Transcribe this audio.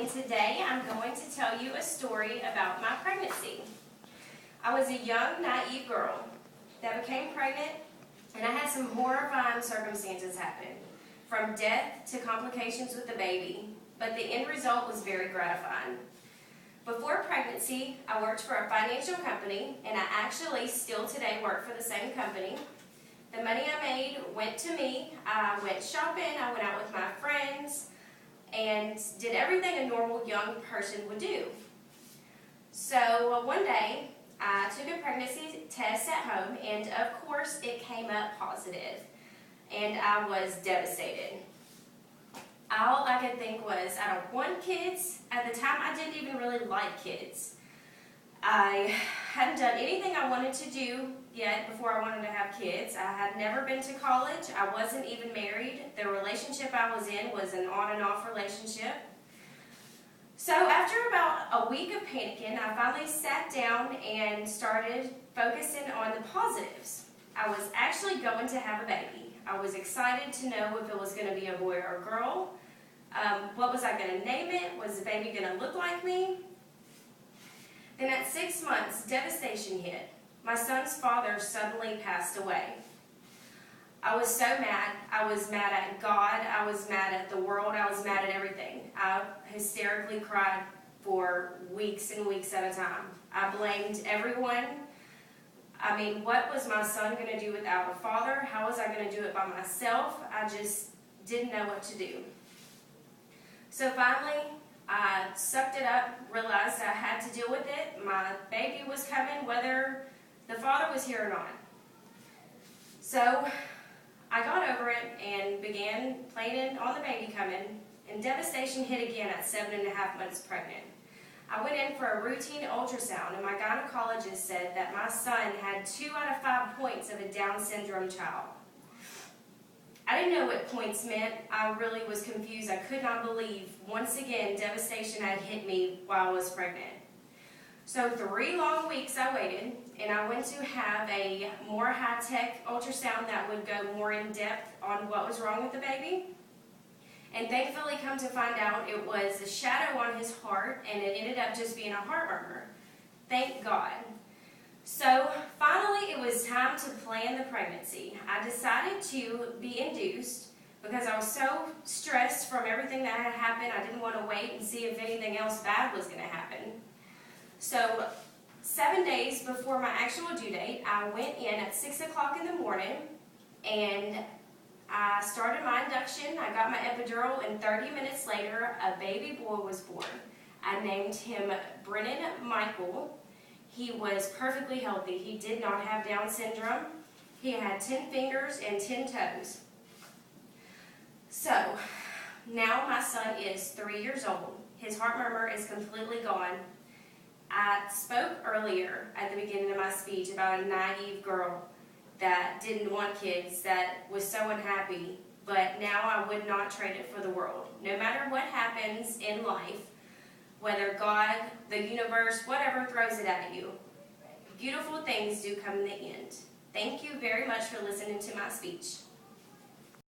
and today I'm going to tell you a story about my pregnancy. I was a young, naive girl that became pregnant, and I had some horrifying circumstances happen, from death to complications with the baby, but the end result was very gratifying. Before pregnancy, I worked for a financial company, and I actually still today work for the same company. The money I made went to me. I went shopping, I went out with my friends, and did everything a normal young person would do. So one day, I took a pregnancy test at home, and of course it came up positive, and I was devastated. All I could think was, I don't want kids. At the time, I didn't even really like kids. I hadn't done anything I wanted to do yet before I wanted to have kids. I had never been to college. I wasn't even married. The relationship I was in was an on and off relationship. So after about a week of panicking, I finally sat down and started focusing on the positives. I was actually going to have a baby. I was excited to know if it was going to be a boy or a girl. What was I going to name it? Was the baby going to look like me? Then at 6 months, devastation hit. My son's father suddenly passed away. I was so mad. I was mad at God. I was mad at the world. I was mad at everything. I hysterically cried for weeks and weeks at a time. I blamed everyone. I mean, what was my son going to do without a father? How was I going to do it by myself? I just didn't know what to do. So finally, I sucked it up, realized I had to deal with it. My baby was coming, whether the father was here or not. So I got over it and began planning on the baby coming, and devastation hit again at 7.5 months pregnant. I went in for a routine ultrasound, and my gynecologist said that my son had 2 out of 5 points of a Down syndrome child. I didn't know what points meant. I really was confused. I could not believe, once again, devastation had hit me while I was pregnant. So 3 long weeks I waited, and I went to have a more high-tech ultrasound that would go more in depth on what was wrong with the baby. And thankfully, come to find out, it was a shadow on his heart, and it ended up just being a heart murmur. Thank God. So finally, it was time to plan the pregnancy. I decided to be induced because I was so stressed from everything that had happened. I didn't want to wait and see if anything else bad was going to happen. So 7 days before my actual due date, I went in at 6 o'clock in the morning, and I started my induction. I got my epidural, and 30 minutes later, a baby boy was born. I named him Brennan Michael. He was perfectly healthy. He did not have Down syndrome. He had 10 fingers and 10 toes. So now my son is 3 years old. His heart murmur is completely gone. I spoke earlier at the beginning of my speech about a naive girl that didn't want kids, that was so unhappy, but now I would not trade it for the world. No matter what happens in life, whether God, the universe, whatever throws it at you, beautiful things do come in the end. Thank you very much for listening to my speech.